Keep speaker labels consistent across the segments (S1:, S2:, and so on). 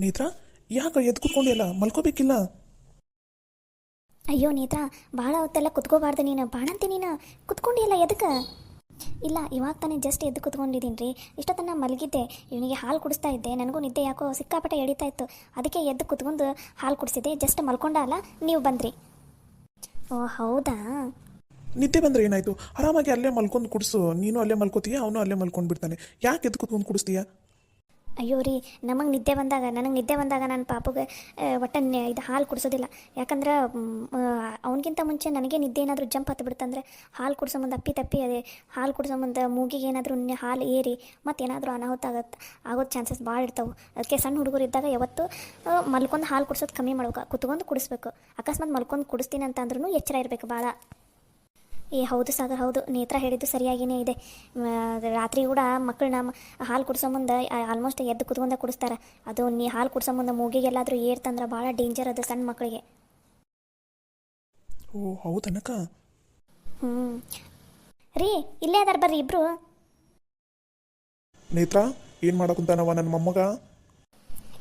S1: ನೇತ್ರ, ಯಾಕೆ ಎದ್ದು ಕೂತ್ಕೊಂಡಿಲ್ಲ? ಮಲ್ಕೋಬೇಕಿಲ್ಲ?
S2: ಅಯ್ಯೋ ನೇತ್ರ, ಭಾಳ ಹೊತ್ತೆಲ್ಲ ಕುತ್ಕೋಬಾರ್ದು ನೀನು. ಬಾಣಂತಿ ನೀನು ಕುತ್ಕೊಂಡಿಲ್ಲ ಎದಕ್ಕೆ? ಇಲ್ಲ, ಇವಾಗ ತಾನೇ ಜಸ್ಟ್ ಎದ್ದು ಕುತ್ಕೊಂಡಿದ್ದೀನಿ ರೀ. ಇಷ್ಟೊತ್ತನ ಮಲಗಿದ್ದೆ, ಇವನಿಗೆ ಹಾಲು ಕುಡಿಸ್ತಾ ಇದ್ದೆ. ನನಗೂ ನಿದ್ದೆ ಯಾಕೋ ಸಿಕ್ಕಾಪಟ್ಟೆ ಎಳಿತಾ ಇತ್ತು, ಅದಕ್ಕೆ ಎದ್ದು ಕುತ್ಕೊಂಡು ಹಾಲು ಕುಡಿಸಿದೆ. ಜಸ್ಟ್ ಮಲ್ಕೊಂಡ ಅಲ್ಲ, ನೀವು ಬಂದ್ರಿ. ಓ ಹೌದಾ?
S1: ನಿದ್ದೆ ಬಂದ್ರೆ ಏನಾಯ್ತು? ಆರಾಮಾಗಿ ಅಲ್ಲೇ ಮಲ್ಕೊಂಡು ಕುಡಿಸು. ನೀನು ಅಲ್ಲೇ ಮಲ್ಕೋತೀಯ, ಅವನು ಅಲ್ಲೇ ಮಲ್ಕೊಂಡು ಬಿಡ್ತಾನೆ. ಯಾಕೆ ಎದ್ದು ಕೂತ್ಕೊಂಡು ಕುಡಿಸ್ತೀಯ?
S2: ಅಯ್ಯೋ ರೀ, ನನಗೆ ನಿದ್ದೆ ಬಂದಾಗ ನನ್ನ ಪಾಪುಗೆ ಒಟ್ಟು ಇದು ಹಾಲು ಕುಡಿಸೋದಿಲ್ಲ. ಯಾಕಂದ್ರೆ ಅವನಿಗಿಂತ ಮುಂಚೆ ನನಗೆ ನಿದ್ದೆ ಏನಾದರೂ ಜಂಪ್ ಹತ್ತು ಬಿಡುತ್ತಂದರೆ ಹಾಲು ಕುಡಿಸೋ ಮುಂದೆ ಅಪ್ಪಿ ತಪ್ಪಿ ಅದೇ ಹಾಲು ಕುಡಿಸೋ ಮುಂದೆ ಮೂಗಿಗೆ ಏನಾದರೂ ಹಾಲು ಏರಿ ಮತ್ತೇನಾದರೂ ಅನಾಹುತ ಆಗೋದು ಚಾನ್ಸಸ್ ಭಾಳ ಇರ್ತಾವೆ. ಅದಕ್ಕೆ ಸಣ್ಣ ಹುಡುಗರು ಇದ್ದಾಗ ಯಾವತ್ತು ಮಲ್ಕೊಂಡು ಹಾಲು ಕುಡಿಸೋದು ಕಮ್ಮಿ ಮಾಡ್ಬೇಕು, ಕುತ್ಕೊಂಡು ಕುಡಿಸ್ಬೇಕು. ಅಕಸ್ಮಾತ್ ಮಲ್ಕೊಂಡು ಕುಡಿಸ್ತೀನಿ ಅಂತ ಅಂದ್ರೂ ಎಚ್ಚರ ಇರಬೇಕು ಭಾಳ. ಹೌದು ಸಾಗರ್, ಹೌದು, ನೇತ್ರ ಹೇಳಿದ್ದು ಸರಿಯಾಗಿಯೇ ಇದೆ. ರಾತ್ರಿ ಕೂಡ ಮಕ್ಕಳನ್ನ ಹಾಲು ಕುಡಿಸೋ ಮುಂದೆ ಆಲ್ಮೋಸ್ಟ್ ಎದ್ದು ಕುತ್ಕೊಂಡೆ ಕುಡಿಸ್ತಾರೆ. ಅದು ಹಾಲು ಕುಡಿಸೋ ಮುಂದೆ ಮೂಗಿಗೆಲ್ಲಾದರೂ ಏರ್ತಂದ್ರೆ ಭಾಳ ಡೇಂಜರ್ ಅದು ಸಣ್ಣ ಮಕ್ಕಳಿಗೆ.
S1: ಓ ಹೌದನಕ?
S2: ರೀ, ಇಲ್ಲೇ ಅದಾರ ಬರ್ರಿ ಇಬ್ರು.
S1: ನೇತ್ರ, ಏನು ಮಾಡಕುಂತಾನವ ನನ್ನ ಮೊಮ್ಮಗ?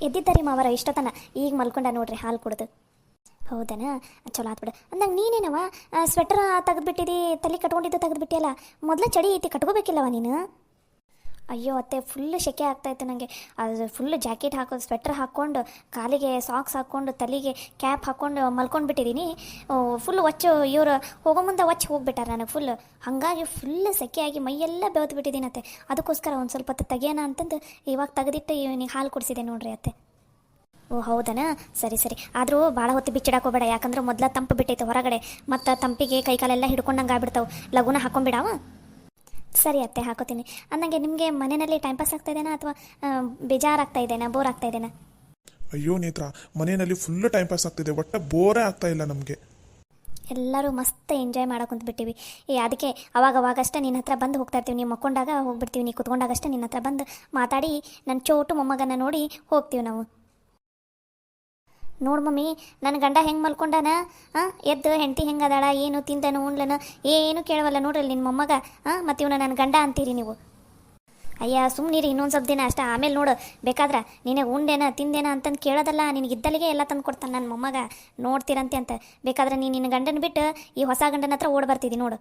S2: ಎದ್ದಿದ್ದಾರಿ ಮಾವರ ಇಷ್ಟತನ, ಈಗ ಮಲ್ಕೊಂಡ ನೋಡ್ರಿ ಹಾಲು ಕುಡ್ದು. ಹೌದನಾ? ಚಲೋ ಆತ್ಬಿಡು. ಅಂದಂಗೆ ನೀನೇನವ ಸ್ವೆಟರ್ ತೆಗೆದ್ಬಿಟ್ಟಿರಿ, ತಲೆ ಕಟ್ಕೊಂಡಿದ್ದು ತೆಗೆದ್ಬಿಟ್ಟಿಯಲ್ಲ. ಮೊದಲೇ ಚಳಿ ಐತಿ, ಕಟ್ಕೋಬೇಕಿಲ್ಲವ ನೀನು? ಅಯ್ಯೋ ಅತ್ತೆ, ಫುಲ್ ಸೆಕೆ ಆಗ್ತಾಯಿತ್ತು ನನಗೆ. ಅದು ಫುಲ್ ಜಾಕೆಟ್ ಹಾಕೋದು, ಸ್ವೆಟ್ರ್ ಹಾಕ್ಕೊಂಡು, ಕಾಲಿಗೆ ಸಾಕ್ಸ್ ಹಾಕ್ಕೊಂಡು, ತಲೆಗೆ ಕ್ಯಾಪ್ ಹಾಕ್ಕೊಂಡು ಮಲ್ಕೊಂಡು ಬಿಟ್ಟಿದ್ದೀನಿ. ಫುಲ್ ಒಚ್ಚು ಇವರು ಹೋಗೋ ಮುಂದೆ ಒಚ್ಚು ಹೋಗ್ಬಿಟ್ಟಾರೆ ನನಗೆ ಫುಲ್. ಹಾಗಾಗಿ ಫುಲ್ ಸೆಕೆಯಾಗಿ ಮೈಯೆಲ್ಲ ಬೆಳೆದು ಬಿಟ್ಟಿದ್ದೀನಿ ಅತ್ತೆ. ಅದಕ್ಕೋಸ್ಕರ ಒಂದು ಸ್ವಲ್ಪ ಹೊತ್ತು ತೆಗಿಯೋಣ ಅಂತಂದು ಇವಾಗ ತೆಗೆದಿಟ್ಟು ಇವನಿಗೆ ಹಾಲು ಕುಡಿಸಿದೆ ನೋಡ್ರಿ ಅತ್ತೆ. ಓ ಹೌದನಾ? ಸರಿ ಸರಿ. ಆದರೂ ಭಾಳ ಹೊತ್ತು ಬಿಚ್ಚಿಡಾಕೋಬೇಡ, ಯಾಕಂದ್ರೆ ಮೊದಲ ತಂಪು ಬಿಟ್ಟೈತೆ ಹೊರಗಡೆ. ಮತ್ತು ತಂಪಿಗೆ ಕೈಕಾಲೆಲ್ಲ ಹಿಡ್ಕೊಂಡಂಗೆ ಆಗ್ಬಿಡ್ತಾವೆ. ಲಘುನ ಹಾಕೊಂಡ್ಬಿಡಾವ. ಸರಿ ಅತ್ತೆ, ಹಾಕೋತೀನಿ. ಅಂದಂಗೆ ನಿಮಗೆ ಮನೆಯಲ್ಲಿ ಟೈಮ್ ಪಾಸ್ ಆಗ್ತಾ ಇದೆನಾ ಅಥವಾ ಬೇಜಾರಾಗ್ತಾ ಇದೆನಾ, ಬೋರ್ ಆಗ್ತಾ ಇದೆನಾ?
S1: ಅಯ್ಯೋ ನೇತ್ರ, ಮನೆಯಲ್ಲಿ ಫುಲ್ ಟೈಮ್ ಪಾಸ್ ಆಗ್ತಿದೆ, ಒಟ್ಟು ಬೋರೇ ಆಗ್ತಾ ಇಲ್ಲ ನಮಗೆ.
S2: ಎಲ್ಲರೂ ಮಸ್ತ್ ಎಂಜಾಯ್ ಮಾಡಕ್ಕೆ ಕುಂತ್ಬಿಟ್ಟಿವಿ. ಅದಕ್ಕೆ ಅವಾಗಷ್ಟೇ ನಿನ್ನ ಹತ್ರ ಬಂದು ಹೋಗ್ತಾ ಇರ್ತೀವಿ. ನೀವು ಮಕ್ಕೊಂಡಾಗ ಹೋಗ್ಬಿಡ್ತೀವಿ, ನೀವು ಕುತ್ಕೊಂಡಾಗಷ್ಟೇ ನಿನ್ನ ಹತ್ರ ಬಂದು ಮಾತಾಡಿ ನನ್ನ ಚೋಟು ಮೊಮ್ಮಗನ ನೋಡಿ ಹೋಗ್ತೀವಿ ನಾವು. ನೋಡು ಮಮ್ಮಿ, ನನ್ನ ಗಂಡ ಹೆಂಗೆ ಮಲ್ಕೊಂಡಾನ, ಎದ್ದು ಹೆಂಡತಿ ಹೆಂಗೆ ಅದಾಳ, ಏನು ತಿಂದನು ಉಣ್ಲನ ಏನು ಕೇಳವಲ್ಲ ನೋಡ್ರಿ ನಿಮ್ಮ ಮೊಮ್ಮಗ. ಮತ್ತು ಇವನು ನನ್ನ ಗಂಡ ಅಂತೀರಿ ನೀವು. ಅಯ್ಯ ಸುಮ್ಮನಿರಿ, ಇನ್ನೊಂದು ಸ್ವಲ್ಪ ದಿನ ಅಷ್ಟೇ, ಆಮೇಲೆ ನೋಡು ಬೇಕಾದ್ರೆ ನೀನೇ ಉಂಡೇನ ತಿಂದೇನ ಅಂತಂದು ಕೇಳೋದಲ್ಲ. ನಿನಗಿದ್ದಲ್ಲಿಗೆ ಎಲ್ಲ ತಂದು ಕೊಡ್ತಾನೆ ನನ್ನ ಮೊಮ್ಮಗ, ನೋಡ್ತೀರಂತೆ ಅಂತ. ಬೇಕಾದ್ರೆ ನೀನು ನಿನ್ನ ಗಂಡನ ಬಿಟ್ಟು ಈ ಹೊಸ ಗಂಡನ ಹತ್ರ ಓಡಿ ಬರ್ತಿದ್ದಿ ನೋಡು.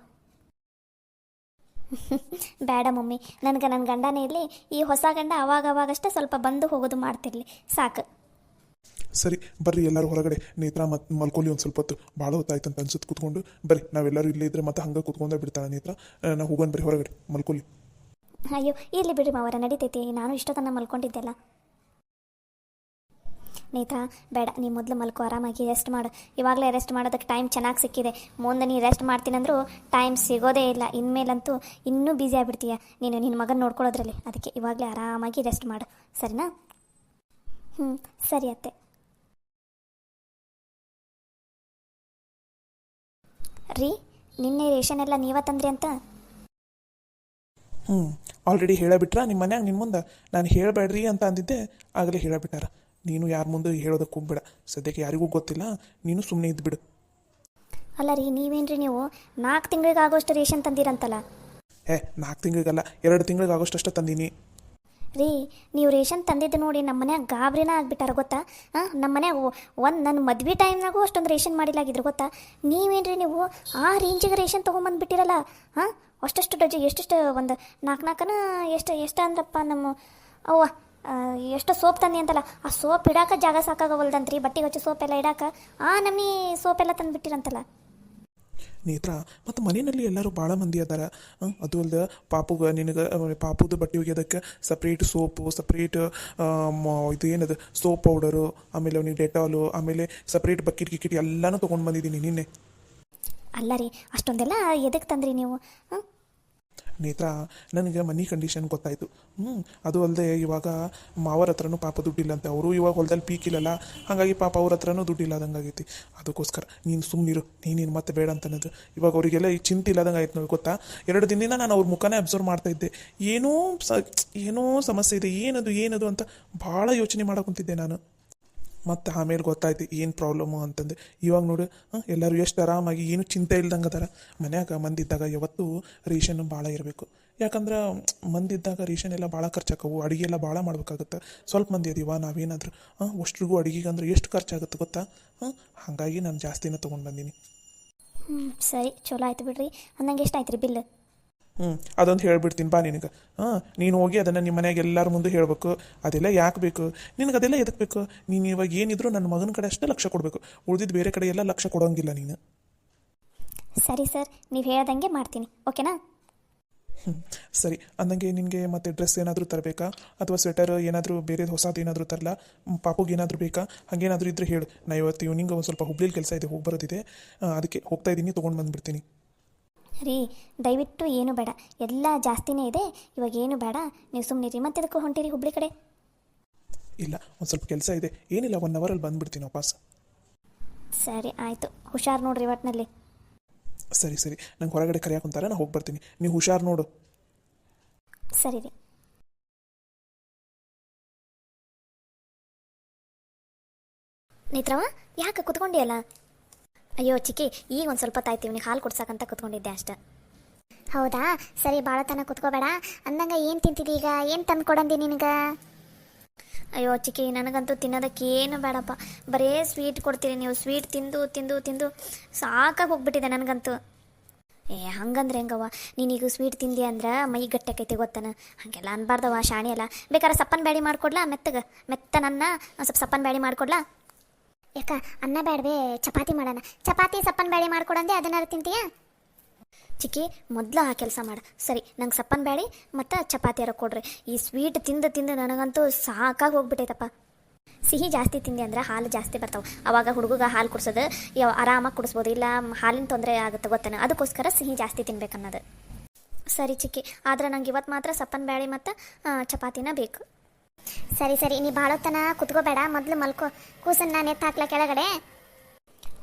S2: ಬೇಡ ಮಮ್ಮಿ, ನನಗೆ ನನ್ನ ಗಂಡನೇ ಇರಲಿ. ಈ ಹೊಸ ಗಂಡ ಅವಾಗಷ್ಟೇ ಸ್ವಲ್ಪ ಬಂದು ಹೋಗೋದು ಮಾಡ್ತಿರ್ಲಿ ಸಾಕು.
S1: ಸರಿ ಬರ್ರಿ ಎಲ್ಲರೂ ಹೊರಗಡೆ. ನೇತ್ರ ಮತ್ತು ಮಲ್ಕೊಲಿ ಒಂದು ಸ್ವಲ್ಪ ಹೊತ್ತು, ಭಾಳ ಹೊತ್ತಾಯ್ತು ಅಂತ ಅನ್ಸುತ್ತೆ ಕೂತ್ಕೊಂಡು. ಬರ್ರಿ, ನಾವೆಲ್ಲರೂ ಇಲ್ಲೇ ಇದ್ರೆ ಮತ್ತೆ ಹಂಗೆ ಕೂತ್ಕೊಂಡೇ ಬಿಡ್ತಾಳೆ ನೇತ್ರ. ನಾವು ಹೋಗೋಣ ಬರ್ರಿ ಹೊರಗಡೆ, ಮಲ್ಕೊಲಿ.
S2: ಅಯ್ಯೋ ಇರಲಿ ಬಿಡ್ರಿ ಮಾವರ, ನಡೀತೈತಿ. ನಾನು ಇಷ್ಟೊತ್ತನ ಮಲ್ಕೊಂಡಿದ್ದೆಲ್ಲ. ನೇತ್ರ ಬೇಡ, ನೀ ಮೊದಲು ಮಲ್ಕೊ, ಆರಾಮಾಗಿ ರೆಸ್ಟ್ ಮಾಡು. ಇವಾಗಲೇ ರೆಸ್ಟ್ ಮಾಡೋದಕ್ಕೆ ಟೈಮ್ ಚೆನ್ನಾಗಿ ಸಿಕ್ಕಿದೆ. ಮುಂದೆ ನೀ ರೆಸ್ಟ್ ಮಾಡ್ತೀನಂದ್ರೂ ಟೈಮ್ ಸಿಗೋದೇ ಇಲ್ಲ. ಇನ್ಮೇಲಂತೂ ಇನ್ನೂ ಬ್ಯುಸಿ ಆಗಿಬಿಡ್ತೀಯ ನೀನು ನಿನ್ನ ಮಗನ ನೋಡ್ಕೊಳ್ಳೋದ್ರಲ್ಲಿ. ಅದಕ್ಕೆ ಇವಾಗಲೇ ಆರಾಮಾಗಿ ರೆಸ್ಟ್ ಮಾಡು, ಸರಿನಾ? ಸರಿ ಅತ್ತೆ. ರೀ, ನಿನ್ನೆ ರೇಷನ್ ಎಲ್ಲ ನೀವ ತಂದ್ರಿ ಅಂತ?
S1: ಆಲ್ರೆಡಿ ಹೇಳಬಿಟ್ರ ನಿಮ್ಮ ಮನ್ಯಾಗ ನಿನ್ನ ಮುಂದೆ? ನಾನು ಹೇಳಬೇಡ್ರಿ ಅಂತ ಅಂದಿದ್ದೆ, ಆಗಲೇ ಹೇಳಬಿಟ್ಟಾರ. ನೀನು ಯಾರ ಮುಂದೆ ಹೇಳೋದಕ್ಕೆ ಹೋಗ್ಬೇಡ, ಸದ್ಯಕ್ಕೆ ಯಾರಿಗೂ ಗೊತ್ತಿಲ್ಲ. ನೀನು ಸುಮ್ಮನೆ ಇದ್ಬಿಡು.
S2: ಅಲ್ಲ ರೀ, ನೀವೇನ್ರಿ ನೀವು 4 ತಿಂಗಳಿಗಾಗೋಷ್ಟು ರೇಷನ್ ತಂದಿರಂತಲ್ಲ?
S1: 4 ತಿಂಗಳಿಗಲ್ಲ, 2 ತಿಂಗಳಿಗಾಗೋಷ್ಟು ತಂದೀನಿ.
S2: ರೀ, ನೀವು ರೇಷನ್ ತಂದಿದ್ದು ನೋಡಿ ನಮ್ಮ ಮನ್ಯಾಗ ಗಾಬರಿನ ಆಗ್ಬಿಟ್ಟಾರ ಗೊತ್ತಾ? ನಮ್ಮ ಮನ್ಯಾಗ ನನ್ನ ಮದ್ವೆ ಟೈಮ್ನಾಗೂ ಅಷ್ಟೊಂದು ರೇಷನ್ ಮಾಡಿಲಾಗಿದ್ರು ಗೊತ್ತಾ? ನೀವೇನ್ರಿ ನೀವು ಆ ರೇಂಜಿಗೆ ರೇಷನ್ ತೊಗೊಂಬಂದುಬಿಟ್ಟಿರಲ್ಲ. ಅಷ್ಟಷ್ಟು ಡಜಿ ಎಷ್ಟೆಷ್ಟು ಒಂದು 4 ಎಷ್ಟು ಅಂದ್ರಪ್ಪ ನಮ್ಮ ಅವ್ವ. ಎಷ್ಟು ಸೋಪ್ ತಂದಿ ಅಂತಲ್ಲ, ಆ ಸೋಪ್ ಇಡಾಕ ಜಾಗ ಸಾಕಾಗವಲ್ದಂತ್ರಿ. ಬಟ್ಟೆಗೆ ಹಚ್ಚಿ ಸೋಪ್ ಎಲ್ಲ ಇಡಾಕ ನಮ್ಮನೆ ಸೋಪ್ ಎಲ್ಲ ತಂದುಬಿಟ್ಟಿರಂತಲ್ಲ.
S1: ನೇತ್ರ, ಮತ್ತು ಮನೆಯಲ್ಲಿ ಎಲ್ಲರೂ ಭಾಳ ಮಂದಿ ಅದಾರ. ಅದು ಅಲ್ಲದೆ ಪಾಪುಗೆ ನಿನಗೆ ಪಾಪುದು ಬಟ್ಟೆ ಒಗೆಯೋದಕ್ಕೆ ಸಪ್ರೇಟ್ ಸೋಪು, ಸಪ್ರೇಟ್ ಇದು ಏನದು ಸೋಪ್ ಪೌಡರು, ಆಮೇಲೆ ಅವನಿಗೆ ಡೆಟಾಲು, ಆಮೇಲೆ ಸಪ್ರೇಟ್ ಬಕೆಟ್ ಗಿಕೆಟ್ ಎಲ್ಲನೂ ತೊಗೊಂಡು ಬಂದಿದ್ದೀನಿ ನಿನ್ನೆ.
S2: ಅಲ್ಲ ರೀ, ಅಷ್ಟೊಂದೆಲ್ಲ ಎದಕ್ಕೆ ತಂದ್ರಿ ನೀವು?
S1: ನೇತ್ರ, ನನಗೆ ಮನಿ ಕಂಡೀಷನ್ ಗೊತ್ತಾಯಿತು. ಅದು ಅಲ್ಲದೆ ಇವಾಗ ಮಾವರ ಹತ್ರನೂ ಪಾಪ ದುಡ್ಡಿಲ್ಲ ಅಂತೆ. ಅವರು ಇವಾಗ ಹೊಲದಲ್ಲಿ ಪೀಕ್ ಇಲ್ಲಲ್ಲ, ಹಾಗಾಗಿ ಪಾಪ ಅವ್ರ ಹತ್ರನೂ ದುಡ್ಡಿಲ್ಲ ಆದಂಗಾಗೈತಿ. ಅದಕ್ಕೋಸ್ಕರ ನೀನು ಸುಮ್ಮನಿರು, ನೀನು ಮತ್ತೆ ಬೇಡ ಅಂತ ಅನ್ನೋದು. ಇವಾಗ ಅವರಿಗೆಲ್ಲ ಈ ಚಿಂತೆ ಇಲ್ಲದಂಗೆ ಆಯ್ತು ನೋಡಿ ಗೊತ್ತಾ? 2 ದಿನದಿಂದ ನಾನು ಅವ್ರ ಮುಖನೇ ಅಬ್ಸರ್ವ್ ಮಾಡ್ತಾಯಿದ್ದೆ. ಏನೋ ಸಮಸ್ಯೆ ಇದೆ, ಏನದು ಅಂತ ಭಾಳ ಯೋಚನೆ ಮಾಡೋ ಕುಂತಿದ್ದೆ ನಾನು. ಮತ್ತು ಆಮೇಲೆ ಗೊತ್ತಾಯ್ತು ಏನು ಪ್ರಾಬ್ಲಮ್ಮು ಅಂತಂದು. ಇವಾಗ ನೋಡು ಎಲ್ಲರೂ ಎಷ್ಟು ಆರಾಮಾಗಿ ಏನು ಚಿಂತೆ ಇಲ್ದಂಗೆ ಅದಾರ. ಮನ್ಯಾಗ ಮಂದಿದ್ದಾಗ ಯಾವತ್ತೂ ರೇಷನ್ ಭಾಳ ಇರಬೇಕು. ಯಾಕಂದ್ರೆ ಮಂದಿದ್ದಾಗ ರೇಷನ್ ಎಲ್ಲ ಭಾಳ ಖರ್ಚಾಕವು, ಅಡುಗೆ ಎಲ್ಲ ಭಾಳ ಮಾಡ್ಬೇಕಾಗುತ್ತೆ. ಸ್ವಲ್ಪ ಮಂದಿ ಅದೀವ ನಾವೇನಾದರೂ ಅಷ್ಟ್ರಿಗೂ ಅಡುಗೆಗೆ ಅಂದ್ರೆ ಎಷ್ಟು ಖರ್ಚಾಗುತ್ತೆ ಗೊತ್ತಾ. ಹಾಗಾಗಿ ನಾನು ಜಾಸ್ತಿನೇ ತೊಗೊಂಡು ಬಂದೀನಿ.
S2: ಸರಿ, ಚಲೋ ಆಯ್ತು ಬಿಡ್ರಿ. ಅಂದಂಗೆ ಎಷ್ಟು ಆಯ್ತು ರೀ ಬಿಲ್?
S1: ಅದೊಂದು ಹೇಳ್ಬಿಡ್ತೀನಿ ಬಾ ನಿನಗೆ. ನೀನು ಹೋಗಿ ಅದನ್ನು ನಿಮ್ಮ ಮನೆಯಾಗ ಎಲ್ಲರ ಮುಂದೆ ಹೇಳಬೇಕು. ಅದೆಲ್ಲ ಯಾಕೆ ಬೇಕು ನಿನಗೆ, ಅದೆಲ್ಲ ಎದಕ್ಕೆ ಬೇಕು? ನೀನು ಇವಾಗ ಏನಿದ್ರು ನನ್ನ ಮಗನ ಕಡೆ ಅಷ್ಟೇ ಲಕ್ಷ್ಯ ಕೊಡಬೇಕು, ಉಳಿದಿದ್ದು ಬೇರೆ ಕಡೆ ಎಲ್ಲ ಲಕ್ಷ್ಯ ಕೊಡೋಂಗಿಲ್ಲ ನೀನು.
S2: ಸರಿ ಸರ್, ನೀವು ಹೇಳ್ದಂಗೆ ಮಾಡ್ತೀನಿ, ಓಕೆನಾ?
S1: ಸರಿ, ಅಂದಂಗೆ ನಿನಗೆ ಮತ್ತೆ ಡ್ರೆಸ್ ಏನಾದರೂ ತರಬೇಕಾ, ಅಥವಾ ಸ್ವೆಟರ್ ಏನಾದರೂ ಬೇರೆ ಹೊಸದು ಏನಾದರೂ ತರಲ್ಲ? ಪಾಪುಗೆ ಏನಾದರೂ ಬೇಕಾ? ಹಾಗೇನಾದರೂ ಇದ್ದರೆ ಹೇಳು. ನಾ ಇವತ್ತು ಈವ್ನಿಂಗ್ ಒಂದು ಸ್ವಲ್ಪ ಹುಬ್ಳಿಲಿ ಕೆಲಸ ಇದೆ, ಹೋಗಿ ಬರೋದಿದೆ. ಅದಕ್ಕೆ ಹೋಗ್ತಾ ಇದ್ದೀನಿ, ತೊಗೊಂಡು ಬಂದುಬಿಡ್ತೀನಿ.
S2: ರೀ, ದಯವಿಟ್ಟು ಏನು ಬೇಡ, ಎಲ್ಲ ಜಾಸ್ತಿನೇ ಇದೆ, ಇವಾಗ ಏನು ಬೇಡ, ನೀವು ಸುಮ್ಮನೆ ರೀ. ಮತ್ತೆ ಅದಕ್ಕೆ ಹೊಂಟಿರಿ ಹುಬ್ಳಿ ಕಡೆ?
S1: ಇಲ್ಲ, ಒಂದು ಸ್ವಲ್ಪ ಕೆಲಸ ಇದೆ, ಏನಿಲ್ಲ 1 ಅವರಲ್ಲಿ ಬಂದುಬಿಡ್ತೀನಿ ವಾಪಸ್.
S2: ಸರಿ ಆಯಿತು, ಹುಷಾರು ನೋಡ್ರಿ ಒಟ್ಟಿನಲ್ಲಿ.
S1: ಸರಿ ಸರಿ, ನಂಗೆ ಹೊರಗಡೆ ಕರೆಯಾಕೊಂತಾರೆ, ನಾನು ಹೋಗಿ ಬರ್ತೀನಿ, ನೀವು ಹುಷಾರು ನೋಡು.
S2: ಸರಿ ರೀ. ನೇತ್ರವ, ಯಾಕೆ ಕುತ್ಕೊಂಡಿಯಲ್ಲ? ಅಯ್ಯೋ ಚಿಕ್ಕಿ, ಈಗ ಒಂದು ಸ್ವಲ್ಪ ತಾಯ್ತೀವಿ, ನೀವು ಹಾಲು ಕುಡ್ಸಕ್ಕಂತ ಕುತ್ಕೊಂಡಿದ್ದೆ ಅಷ್ಟೆ. ಹೌದಾ, ಸರಿ, ಭಾಳ ತನಕ ಕುತ್ಕೋಬೇಡ. ಅಂದಂಗೆ ಏನು ತಿಂತಿದ್ದಿ ಈಗ? ಏನು ತಂದು ಕೊಡಂದಿ ನಿನಗೆ? ಅಯ್ಯೋ ಚಿಕ್ಕಿ, ನನಗಂತೂ ತಿನ್ನೋದಕ್ಕೆ ಏನು ಬೇಡಪ್ಪ, ಬರೀ ಸ್ವೀಟ್ ಕೊಡ್ತೀರಿ ನೀವು. ಸ್ವೀಟ್ ತಿಂದು ತಿಂದು ತಿಂದು ಸಾಕಾಗಿ ಹೋಗ್ಬಿಟ್ಟಿದೆ ನನಗಂತೂ. ಹಂಗಂದ್ರೆ ಹೆಂಗವ್ವ, ನೀನೀಗ ಸ್ವೀಟ್ ತಿಂದಿ ಅಂದ್ರೆ ಮೈ ಗಟ್ಟೆಕೈತಿ ಗೊತ್ತಾನ. ಹಾಗೆಲ್ಲ ಅನ್ಬಾರ್ದವ, ಶಾಣಿ ಅಲ್ಲ. ಬೇಕಾದ್ರೆ ಸಪ್ಪನ್ ಬ್ಯಾಡಿ ಮಾಡ್ಕೊಡ್ಲಾ? ಮೆತ್ತನನ್ನ ಸ್ವಲ್ಪ ಸಪ್ಪನ್ ಬ್ಯಾಡಿ ಮಾಡ್ಕೊಡ್ಲಾ? ಯಾಕ ಅನ್ನ ಬೇಡವೇ, ಚಪಾತಿ ಮಾಡೋಣ. ಚಪಾತಿ ಸಪ್ಪನ್ ಬ್ಯಾಡಿ ಮಾಡ್ಕೊಡಂದೆ, ಅದನ್ನಾರು ತಿಂತೀಯಾ? ಚಿಕ್ಕಿ, ಮೊದಲು ಆ ಕೆಲಸ ಮಾಡು. ಸರಿ, ನಂಗೆ ಸಪ್ಪನ್ ಬ್ಯಾಡಿ ಮತ್ತು ಚಪಾತಿಯಾರ ಕೊಡ್ರಿ. ಈ ಸ್ವೀಟ್ ತಿಂದು ತಿಂದು ನನಗಂತೂ ಸಾಕಾಗಿ ಹೋಗ್ಬಿಟ್ಟೈತಪ್ಪ. ಸಿಹಿ ಜಾಸ್ತಿ ತಿಂದೆ ಅಂದ್ರೆ ಹಾಲು ಜಾಸ್ತಿ ಬರ್ತಾವೆ. ಅವಾಗ ಹುಡುಗ ಹಾಲು ಕುಡಿಸೋದು ಆರಾಮಾಗಿ ಕುಡಿಸ್ಬೋದು, ಇಲ್ಲ ಹಾಲಿನ ತೊಂದರೆ ಆಗುತ್ತೆ ಗೊತ್ತೇನೆ. ಅದಕ್ಕೋಸ್ಕರ ಸಿಹಿ ಜಾಸ್ತಿ ತಿನ್ಬೇಕನ್ನೋದು. ಸರಿ ಚಿಕ್ಕಿ, ಆದ್ರೆ ನಂಗೆ ಇವತ್ತು ಮಾತ್ರ ಸಪ್ಪನ್ ಬ್ಯಾಡಿ ಮತ್ತು ಚಪಾತಿನ ಬೇಕು. ಸರಿ ಸರಿ, ನೀ ಭಾಳ ಹೊತ್ತನ ಕುತ್ಕೋಬೇಡ, ಮೊದಲು ಮಲ್ಕೋ. ಕೂಸನ್ನ ನೆತ್ತು ಹಾಕ್ಲಾ ಕೆಳಗಡೆ.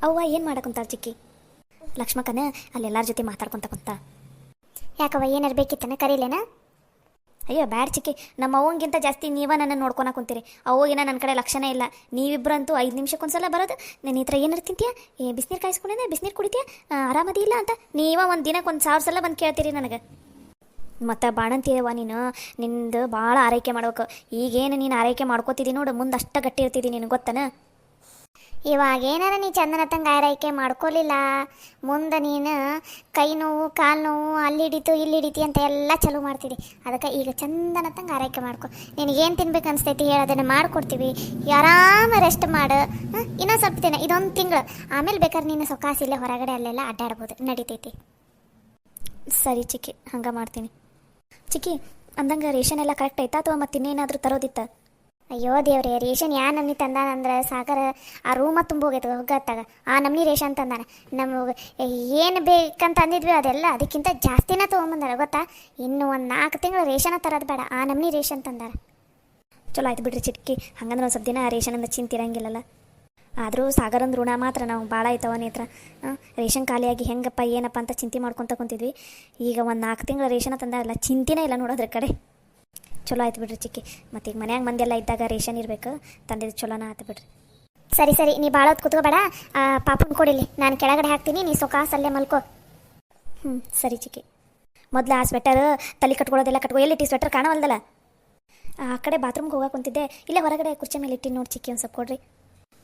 S2: ಅವ್ವ ಏನು ಮಾಡಕ್ಕಂತಾಳ ಚಿಕ್ಕಿ? ಲಕ್ಷ್ಮಕ್ಕನ ಅಲ್ಲೆಲ್ಲರ ಜೊತೆ ಮಾತಾಡ್ಕೊತ ಕುಂತ. ಯಾಕವ್ವ, ಏನಾರು ಬೇಕಿತ್ತನ? ಕರೀಲೇನ? ಅಯ್ಯೋ ಬ್ಯಾಡ್ ಚಿಕ್ಕಿ, ನಮ್ಮ ಅವ್ವಂಗಿಂತ ಜಾಸ್ತಿ ನೀವ ನನ್ನ ನೋಡ್ಕೊಳಕ್ಕೆ ಕುಂತೀರಿ. ಅವ್ವಗಿನ ನನ್ನ ಕಡೆ ಲಕ್ಷಣ ಇಲ್ಲ. ನೀವಿಬ್ಬರಂತೂ 5 ನಿಮಿಷಕ್ಕೊಂದ್ಸಲ ಬರೋದು. ನನ್ನ ಹತ್ರ ಏನಾರು ತಿಂತೀಯ? ಬಿಸಿನೀರು ಕಾಯಿಸ್ಕೊಂಡಿದ್ದೆ, ಬಿಸಿನೀರು ಕುಡಿತೀಯ? ಆರಾಮದಿ ಇಲ್ಲ ಅಂತ ನೀವ ಒಂದು ದಿನಕ್ಕೆ 1000 ಸಲ ಬಂದು ಕೇಳ್ತೀರಿ ನನಗೆ. ಮತ್ತು ಬಾಣಂತೀಯವ್ವ ನೀನು, ನಿಂದು ಭಾಳ ಆರೈಕೆ ಮಾಡ್ಬೇಕು. ಈಗೇನು ನೀನು ಆರೈಕೆ ಮಾಡ್ಕೋತಿದ್ದೀನಿ ನೋಡು, ಮುಂದೆ ಅಷ್ಟು ಗಟ್ಟಿ ಇರ್ತಿದ್ದೀನಿ, ನಿನಗೆ ಗೊತ್ತನ? ಇವಾಗ ಏನಾರ ನೀ ಚಂದನತ್ತಂಗೆ ಆರೈಕೆ ಮಾಡ್ಕೊಲಿಲ್ಲ, ಮುಂದೆ ನೀನು ಕೈ ನೋವು, ಕಾಲು ನೋವು, ಅಲ್ಲಿ ಹಿಡಿತು ಇಲ್ಲಿ ಹಿಡಿತಿ ಅಂತ ಎಲ್ಲ ಚಲೋ ಮಾಡ್ತೀರಿ. ಅದಕ್ಕೆ ಈಗ ಚಂದನತ್ತಂಗೆ ಆರೈಕೆ ಮಾಡ್ಕೊ. ನಿನಗೇನು ತಿನ್ಬೇಕು ಅನಿಸ್ತೈತಿ ಹೇಳಿ, ಅದನ್ನು ಮಾಡಿಕೊಡ್ತೀವಿ. ಆರಾಮ ರೆಸ್ಟ್ ಮಾಡು. ಇನ್ನೊಂದು ಸ್ವಲ್ಪ ದಿನ, ಇದೊಂದು ತಿಂಗಳು, ಆಮೇಲೆ ಬೇಕಾದ್ರೆ ನೀನು ಸೊಕಾಸಿಲ್ಲೇ ಹೊರಗಡೆ ಅಲ್ಲೆಲ್ಲ ಅಡ್ಡಾಡ್ಬೋದು, ನಡಿತೈತಿ. ಸರಿ ಚಿಕ್ಕಿ, ಹಂಗೆ ಮಾಡ್ತೀನಿ. ಚಿಕ್ಕಿ, ಅಂದಂಗೆ ರೇಷನ್ ಎಲ್ಲ ಕರೆಕ್ಟ್ ಆಯ್ತಾ, ಅಥವಾ ಮತ್ತೆ ಇನ್ನೇನಾದರೂ ತರೋದಿತ್ತ? ಅಯ್ಯೋ ದೇವ್ರೆ, ರೇಷನ್ ಯಾ ನಮ್ನಿ ತಂದಾನಂದ್ರೆ ಸಾಗರ ಆ ರೂಮ ತುಂಬ ಹೋಗೈತೆ ಹೋಗತ್ತಾಗ. ಆ ನಮ್ನಿ ರೇಷನ್ ತಂದಾನ. ನಮಗೆ ಏನು ಬೇಕಂತ ಅಂದಿದ್ವಿ ಅದೆಲ್ಲ ಅದಕ್ಕಿಂತ ಜಾಸ್ತಿನ ತೊಗೊಂಬಂದಾರ ಗೊತ್ತಾ. ಇನ್ನು ಒಂದು 4 ತಿಂಗಳು ರೇಷನ ತರೋದು ಬೇಡ, ಆ ನಮ್ನಿ ರೇಷನ್ ತಂದಾರ. ಚಲೋ ಆಯ್ತು ಬಿಡ್ರಿ ಚಿಕ್ಕಿ, ಹಂಗಂದ್ರೆ ಒಂದು ಸ್ವಲ್ಪ ದಿನ ರೇಷನಿಂದ ಚಿಂತಿರಂಗಿಲ್ಲಲ್ಲ. ಆದರೂ ಸಾಗರಂದು ಋಣ ಮಾತ್ರ ನಾವು ಭಾಳ ಐತವ ನೇತ್ರ. ರೇಷನ್ ಖಾಲಿಯಾಗಿ ಹೆಂಗಪ್ಪ ಏನಪ್ಪ ಅಂತ ಚಿಂತೆ ಮಾಡ್ಕೊತ ಕುಂತಿದ್ವಿ. ಈಗ ಒಂದು 4 ತಿಂಗಳ ರೇಷನ ತಂದಾರಲ್ಲ, ಚಿಂತಿನೇ ಇಲ್ಲ ನೋಡೋದ್ರ ಕಡೆ. ಚಲೋ ಆಯ್ತು ಬಿಡ್ರಿ ಚಿಕ್ಕಿ. ಮತ್ತು ಈಗ ಮನ್ಯಾಗ ಮಂದೆಲ್ಲ ಇದ್ದಾಗ ರೇಷನ್ ಇರಬೇಕು, ತಂದಿದ್ದು ಚಲೋನ ಆಯ್ತು ಬಿಡ್ರಿ. ಸರಿ ಸರಿ, ನೀ ಭಾಳ ಹೊತ್ತು ಕುತ್ಕೋಬೇಡ, ಪಾಪನ ಕೊಡಿಲಿ, ನಾನು ಕೆಳಗಡೆ ಹಾಕ್ತೀನಿ, ನೀ ಸೊಕಾಸಲ್ಲೇ ಮಲ್ಕೋ. ಸರಿ ಚಿಕ್ಕಿ. ಮೊದಲು ಆ ಸ್ವೆಟರ್ ತಲೆ ಕಟ್ಕೊಳ್ಳೋದೆಲ್ಲ ಕಟ್ಕೊ. ಎಲ್ಲಿಟ್ಟು ಸ್ವೆಟರ್ ಕಾಣವಲ್ದಲ್ಲ? ಆ ಕಡೆ ಬಾತ್ರೂಮ್ಗೆ ಹೋಗಕ್ಕೆ ಕುಂತಿದ್ದೆ, ಇಲ್ಲೇ ಹೊರಗಡೆ ಕುರ್ಚಿ ಮೇಲೆ ಇಟ್ಟು ನೋಡಿ ಚಿಕ್ಕಿ, ಒಂದು ಸ್ವಲ್ಪ ಕೊಡ್ರಿ.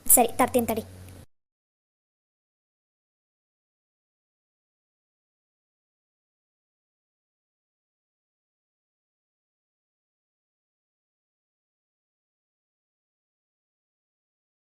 S2: ಸರಿ ತರ್ತೀನಿ ತಡಿ.